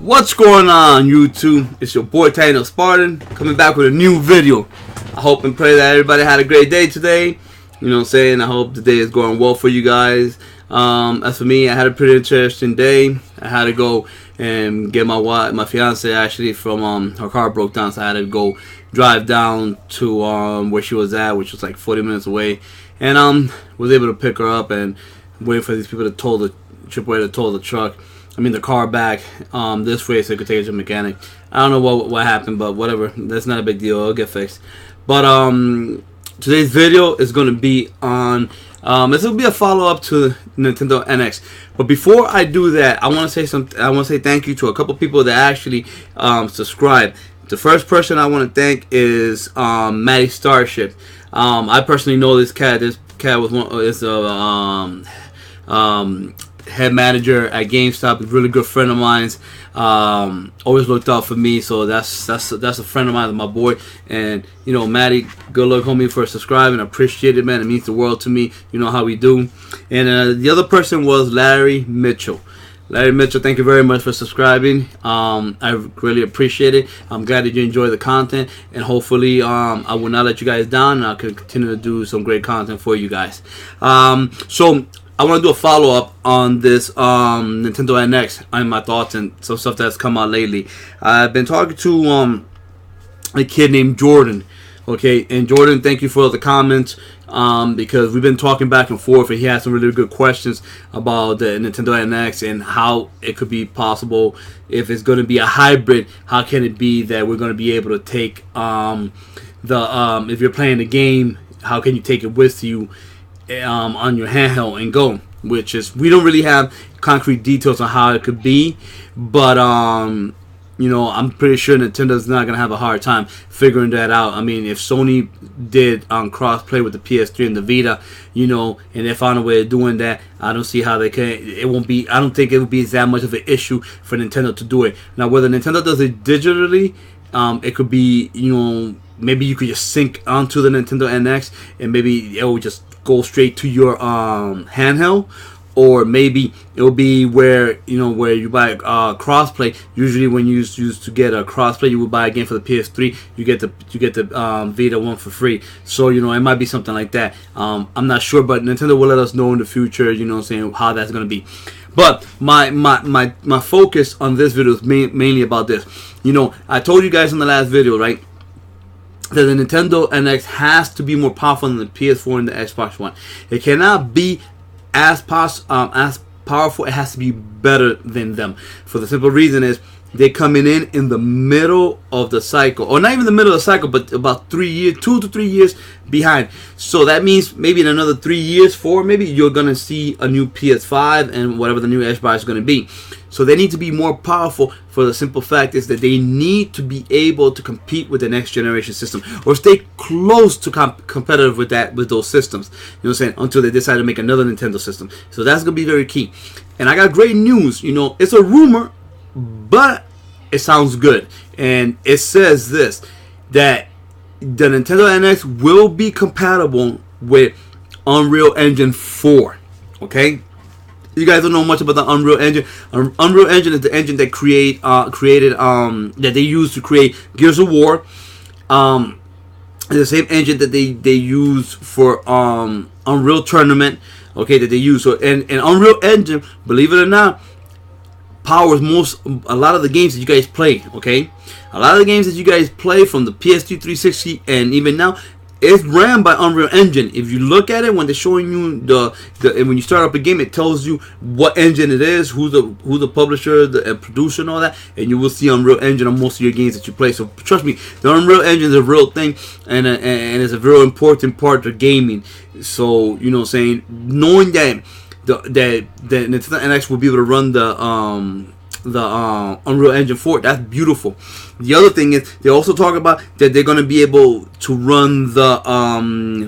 What's going on, YouTube? It's your boy Tano Spartan coming back with a new video. I hope and pray that everybody had a great day today. You know what I'm saying? I hope the day is going well for you guys. As for me, I had a pretty interesting day. I had to go and get my fiance actually from her car broke down, so I had to go drive down to where she was at, which was like 40 minutes away, and was able to pick her up and wait for these people to tow the AAA to tow the truck. I mean the car back this way so I could take it to a mechanic. I don't know what happened, but whatever. That's not a big deal. It'll get fixed. But today's video is going to be on this will be a follow-up to Nintendo NX. But before I do that, I want to say something. I want to say thank you to a couple people that actually subscribed. The first person I want to thank is Matty Starship. I personally know this cat. This cat was head manager at GameStop, a really good friend of mine. Always looked out for me, so that's a friend of mine, my boy. And you know, Matty, good luck, homie, for subscribing. I appreciate it, man. It means the world to me. You know how we do. And the other person was Larry Mitchell. Larry Mitchell, thank you very much for subscribing. I really appreciate it. I'm glad that you enjoy the content, and hopefully I will not let you guys down, and I can continue to do some great content for you guys. So I want to do a follow-up on this Nintendo NX and my thoughts and some stuff that's come out lately. I've been talking to a kid named Jordan. Okay, and Jordan, thank you for the comments because we've been talking back and forth, and he had some really good questions about the Nintendo NX and how it could be possible if it's going to be a hybrid. How can it be that we're going to be able to take if you're playing the game, how can you take it with you on your handheld and go? Which is, we don't really have concrete details on how it could be, but you know, I'm pretty sure Nintendo's not gonna have a hard time figuring that out. I mean, if Sony did cross-play with the PS3 and the Vita, you know, and they found a way of doing that, I don't see how they can. It won't be. I don't think it would be that much of an issue for Nintendo to do it. Now, whether Nintendo does it digitally, it could be, you know, maybe you could just sync onto the Nintendo NX and maybe it will just go straight to your handheld, or maybe it'll be where, you know, where you buy crossplay. Usually when you used to get a crossplay, you would buy a game for the PS3, you get the Vita one for free. So, you know, it might be something like that. I'm not sure, but Nintendo will let us know in the future, you know what I'm saying, how that's gonna be. But my focus on this video is mainly about this. You know, I told you guys in the last video, right, that the Nintendo NX has to be more powerful than the PS4 and the Xbox One. It cannot be as powerful. It has to be better than them. For the simple reason is they're coming in the middle of the cycle, or not even the middle of the cycle, but about 2 to 3 years behind. So that means maybe in another 3 years, 4, maybe you're gonna see a new PS5 and whatever the new Xbox is gonna be. So they need to be more powerful, for the simple fact is that they need to be able to compete with the next generation system, or stay close to competitive with those systems. You know what I'm saying? Until they decide to make another Nintendo system. So that's gonna be very key. And I got great news. You know, it's a rumor, but it sounds good, and it says this, that the Nintendo NX will be compatible with Unreal Engine 4. Okay, you guys don't know much about the Unreal Engine. Unreal Engine is the engine that created that they used to create Gears of War. It's the same engine that they use for Unreal Tournament. Okay, that they use. So and Unreal Engine, believe it or not, powers a lot of the games that you guys play. Okay, a lot of the games that you guys play from the PS2, 360, and even now, it's ran by Unreal Engine. If you look at it when they're showing you and when you start up a game, it tells you what engine it is, who the publisher, the producer, and all that, and you will see Unreal Engine on most of your games that you play. So trust me, the Unreal Engine is a real thing, and it's a very important part of gaming. So, you know what I'm saying, knowing that the Nintendo NX will be able to run the Unreal Engine 4, that's beautiful. The other thing is, they also talk about that they're going to be able to run the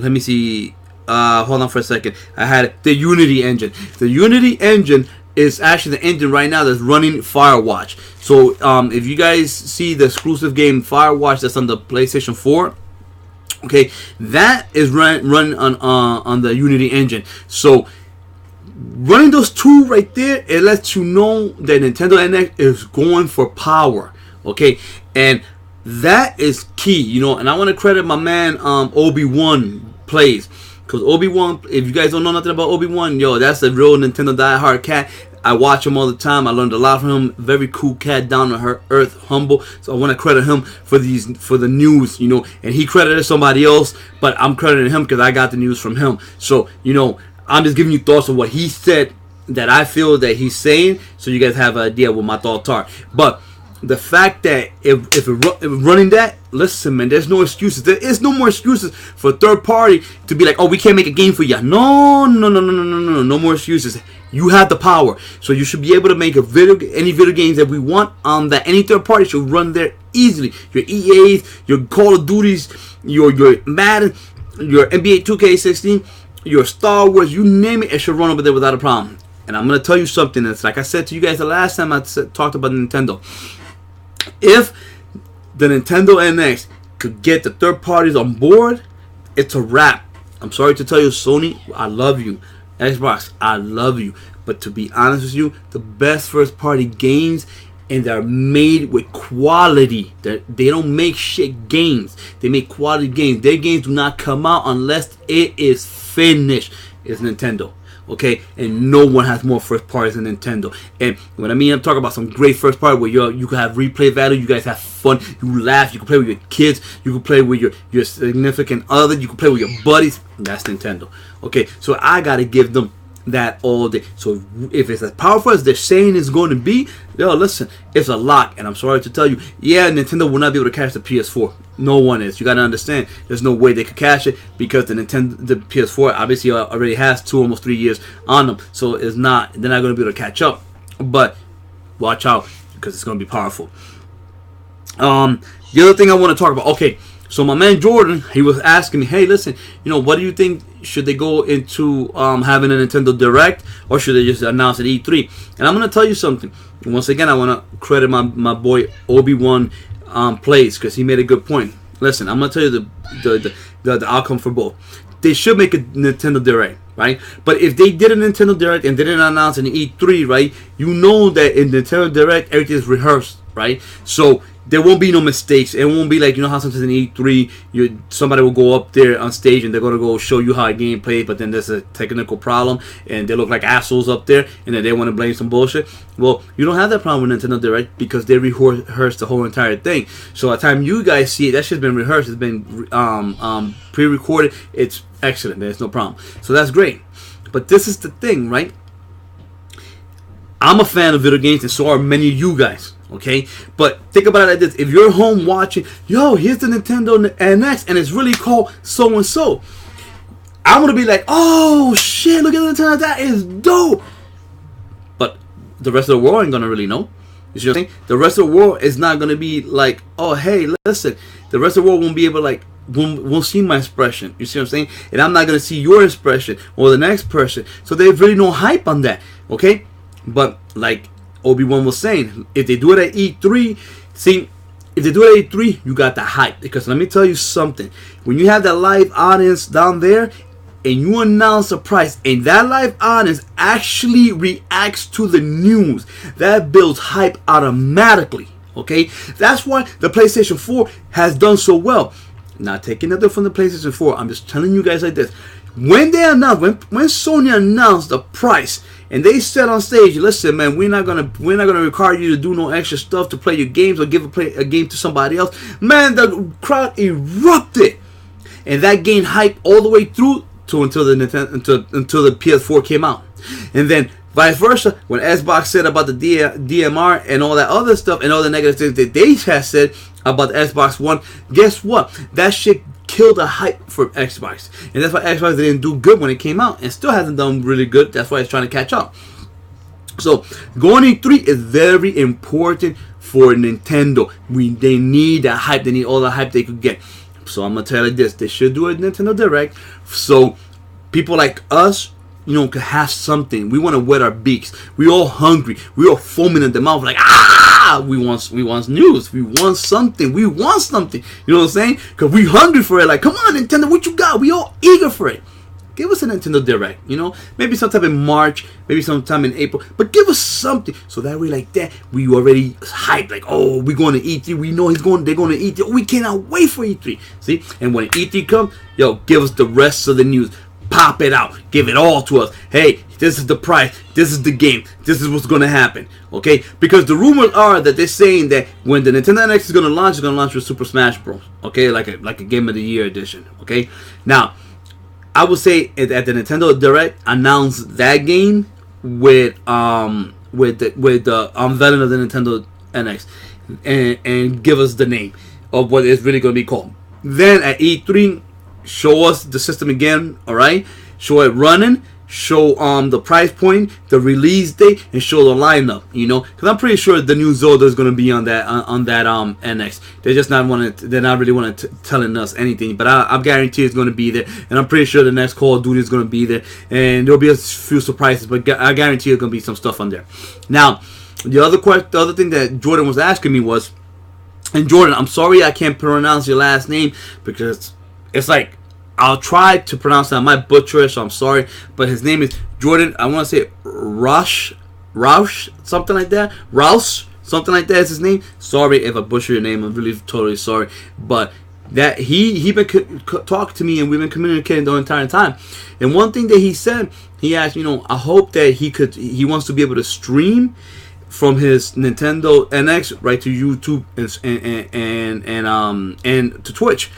let me see, hold on for a second, I had the Unity engine. The Unity engine is actually the engine right now that's running Firewatch. So if you guys see the exclusive game Firewatch that's on the PlayStation 4, okay, that is running on the Unity engine. So Running those two right there, it lets you know that Nintendo NX is going for power. Okay, and that is key, you know. And I want to credit my man Obi-Wan Plays, because Obi-Wan, if you guys don't know nothing about Obi-Wan, yo, that's a real Nintendo diehard cat. I watch him all the time. I learned a lot from him. Very cool cat, down to earth, humble. So I want to credit him for the news, you know. And he credited somebody else, but I'm crediting him because I got the news from him. So, you know, I'm just giving you thoughts of what he said that I feel that he's saying, so you guys have an idea what my thoughts are. But the fact that if running that, listen, man, there's no excuses. There is no more excuses for a third party to be like, oh, we can't make a game for you. No more excuses. You have the power, so you should be able to make any video games that we want on that any third party should run there easily. Your EAs, your Call of Duties, your Madden, your NBA 2K16, your Star Wars, you name it, it should run over there without a problem. And I'm gonna tell you something. That's like I said to you guys the last time I talked about Nintendo. If the Nintendo NX could get the third parties on board, it's a wrap. I'm sorry to tell you, Sony, I love you. Xbox, I love you. But to be honest with you, the best first party games, and they're made with quality. They don't make shit games. They make quality games. Their games do not come out unless it is finished. It's Nintendo. Okay, and no one has more first parties than Nintendo. And when I mean, I'm talking about some great first party where you can have replay value, you guys have fun, you laugh, you can play with your kids, you can play with your significant other, you can play with your buddies. That's Nintendo. Okay, so I gotta give them that all day. So if it's as powerful as they're saying it's going to be, yo, listen, it's a lock. And I'm sorry to tell you, yeah, Nintendo will not be able to catch the PS4. No one is. You gotta understand, there's no way they could catch it because the PS4 obviously already has almost 3 years on them. So they're not going to be able to catch up. But watch out, because it's going to be powerful. The other thing I want to talk about, okay, so my man Jordan, he was asking me, hey, listen, you know, what do you think? Should they go into having a Nintendo Direct, or should they just announce at E3? And I'm going to tell you something. Once again, I want to credit my boy Obi-Wan Plays, because he made a good point. Listen, I'm going to tell you the outcome for both. They should make a Nintendo Direct, right? But if they did a Nintendo Direct and didn't announce an E3, right, you know that in Nintendo Direct, everything is rehearsed, right? So there won't be no mistakes. It won't be like, you know how sometimes in E3, somebody will go up there on stage and they're going to go show you how a game played, but then there's a technical problem and they look like assholes up there and then they want to blame some bullshit. Well, you don't have that problem with Nintendo Direct because they rehearsed the whole entire thing. So by the time you guys see it, that shit's been rehearsed. It's been pre-recorded. It's excellent. There's no problem. So that's great. But this is the thing, right? I'm a fan of video games, and so are many of you guys. Okay, but think about it like this: if you're home watching, yo, here's the Nintendo NX, and it's really called so and so, I'm gonna be like, oh shit, look at the Nintendo, that is dope. But the rest of the world ain't gonna really know. You see what I'm saying? The rest of the world is not gonna be like, oh hey, listen. The rest of the world won't be able to like, won't see my expression. You see what I'm saying? And I'm not gonna see your expression or the next person. So there's really no hype on that. Okay, but like Obi-Wan was saying, if they do it at E3, see, if they do it at E3, you got the hype. Because let me tell you something. When you have that live audience down there, and you announce a price, and that live audience actually reacts to the news, that builds hype automatically. Okay? That's why the PlayStation 4 has done so well. Not taking nothing from the PlayStation 4. I'm just telling you guys like this. When they announced, when Sony announced the price, and they said on stage, listen, man, we're not gonna require you to do no extra stuff to play your games or give a game to somebody else. Man, the crowd erupted, and that gained hype all the way through until the PS4 came out, and then vice versa. When Xbox said about the DMR and all that other stuff and all the negative things that they had said about the Xbox One, guess what? That shit killed the hype for Xbox, and that's why Xbox didn't do good when it came out, and still hasn't done really good. That's why it's trying to catch up. So going E3 is very important for Nintendo. They need that hype. They need all the hype they could get. So I'm gonna tell you this: they should do a Nintendo Direct, so people like us, you know, could have something. We want to wet our beaks. We all hungry. We all foaming at the mouth, like we want news. We want something. We want something. You know what I'm saying? Because we hungry for it. Like, come on, Nintendo, what you got? We all eager for it. give us a Nintendo Direct. You know, maybe sometime in March, maybe sometime in April, but give us something so that way, like that, we already hyped. Like, oh, we're going to E3. We know they're going to E3. We cannot wait for E3. See, and when E3 comes, yo, give us the rest of the news. Pop it out. Give it all to us. Hey, this is the price. This is the game. This is what's going to happen. Okay? Because the rumors are that they're saying that when the Nintendo NX is going to launch, it's going to launch with Super Smash Bros. Okay? Like a Game of the Year edition. Okay? Now, I would say at the Nintendo Direct, announce that game with the unveiling of the Nintendo NX and give us the name of what it's really going to be called. Then at E3, show us the system again, all right? Show it running, show the price point, the release date, and show the lineup. You know, because I'm pretty sure the new Zelda is going to be on that NX. They're just not they're not really telling us anything, but I guarantee it's going to be there, and I'm pretty sure the next Call of Duty is going to be there, and there'll be a few surprises, but I guarantee there's going to be some stuff on there. Now, the other thing that Jordan was asking me was, and Jordan, I'm sorry I can't pronounce your last name because it's like, I'll try to pronounce that. I might butcher it, so I'm sorry. But his name is Jordan. I want to say Roush, something like that. Rouse, something like that is his name. Sorry if I butcher your name. I'm really totally sorry. But that he been talking to me, and we've been communicating the entire time. And one thing that he said, he asked, you know, I hope that he wants to be able to stream from his Nintendo NX right to YouTube and to Twitch.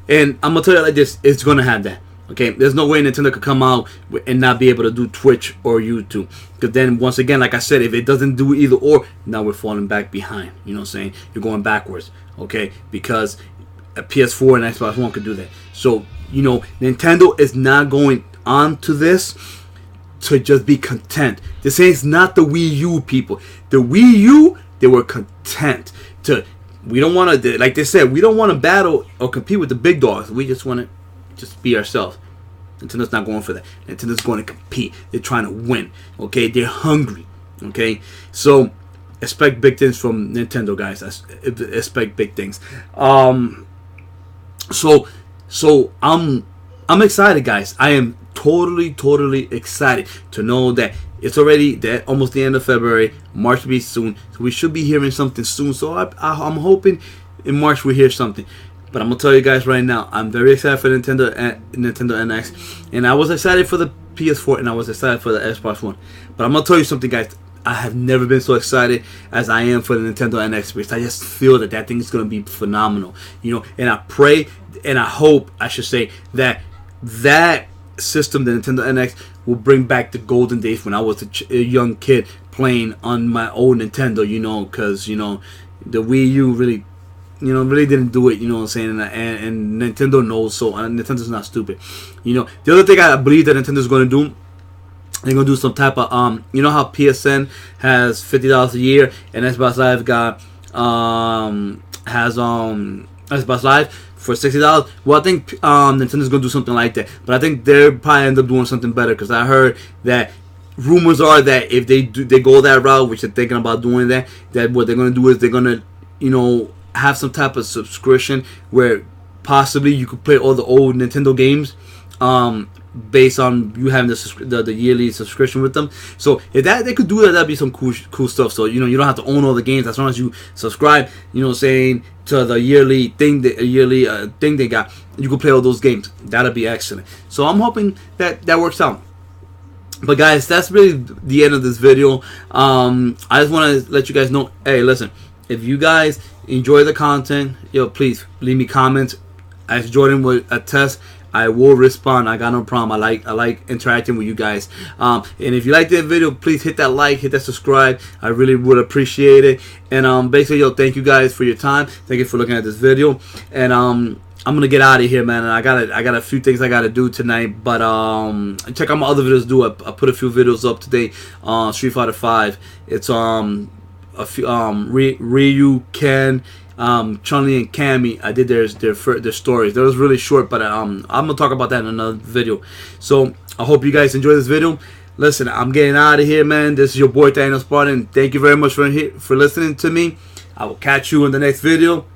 And I'm gonna tell you like this: it's gonna have that. Okay, there's no way Nintendo could come out and not be able to do Twitch or YouTube. Because then, once again, like I said, if it doesn't do either or, now we're falling back behind. You know what I'm saying? You're going backwards. Okay, because a PS4 and Xbox One could do that. So you know, Nintendo is not going on to this to just be content. This is not the Wii U, people. The Wii U, they were content to. We don't want to, like they said, we don't want to battle or compete with the big dogs. We just want to just be ourselves. Nintendo's not going for that. Nintendo's going to compete. They're trying to win. Okay, they're hungry. Okay, so expect big things from Nintendo, guys. Expect big things. So I'm excited, guys. I am totally excited to know that it's already almost the end of February. March will be soon, so we should be hearing something soon. So I'm hoping in March we hear something. But I'm gonna tell you guys right now, I'm very excited for Nintendo NX, and I was excited for the PS4, and I was excited for the Xbox One. But I'm gonna tell you something, guys. I have never been so excited as I am for the Nintendo NX, because I just feel that thing is gonna be phenomenal. You know, and I pray and I hope, I should say, that system, the Nintendo NX, will bring back the golden days when I was a young kid playing on my old Nintendo, you know, because, you know, the Wii U really didn't do it, you know what I'm saying, and Nintendo knows, so Nintendo's not stupid, you know. The other thing I believe that Nintendo's going to do, they're going to do some type of, you know how PSN has $50 a year, and Xbox Live has Xbox Live for $60. Well, I think Nintendo's gonna do something like that, but I think they'll probably end up doing something better, because I heard that rumors are that if they go that route, which they're thinking about doing, that what they're gonna do is they're gonna, you know, have some type of subscription where possibly you could play all the old Nintendo games, based on you having the yearly subscription with them. So if they could do that, that'd be some cool stuff. So, you know, you don't have to own all the games as long as you subscribe, you know, saying to the yearly thing they got, you can play all those games. That'd be excellent. So I'm hoping that works out. But guys, that's really the end of this video. I just want to let you guys know, hey, listen, if you guys enjoy the content, yo, please leave me comments. As Jordan would attest, I will respond. I got no problem. I like interacting with you guys. And if you like this video, please hit that like, hit that subscribe. I really would appreciate it. And basically, yo, thank you guys for your time. Thank you for looking at this video. And I'm gonna get out of here, man. And I got a few things I gotta do tonight. But check out my other videos. I put a few videos up today on Street Fighter 5. It's a few Ryu, Ken, Chun-Li and Cammy. I did their stories. That was really short, but I'm gonna talk about that in another video. So I hope you guys enjoy this video. Listen, I'm getting out of here, man. This is your boy Daniel Spartan. Thank you very much for listening to me. I will catch you in the next video.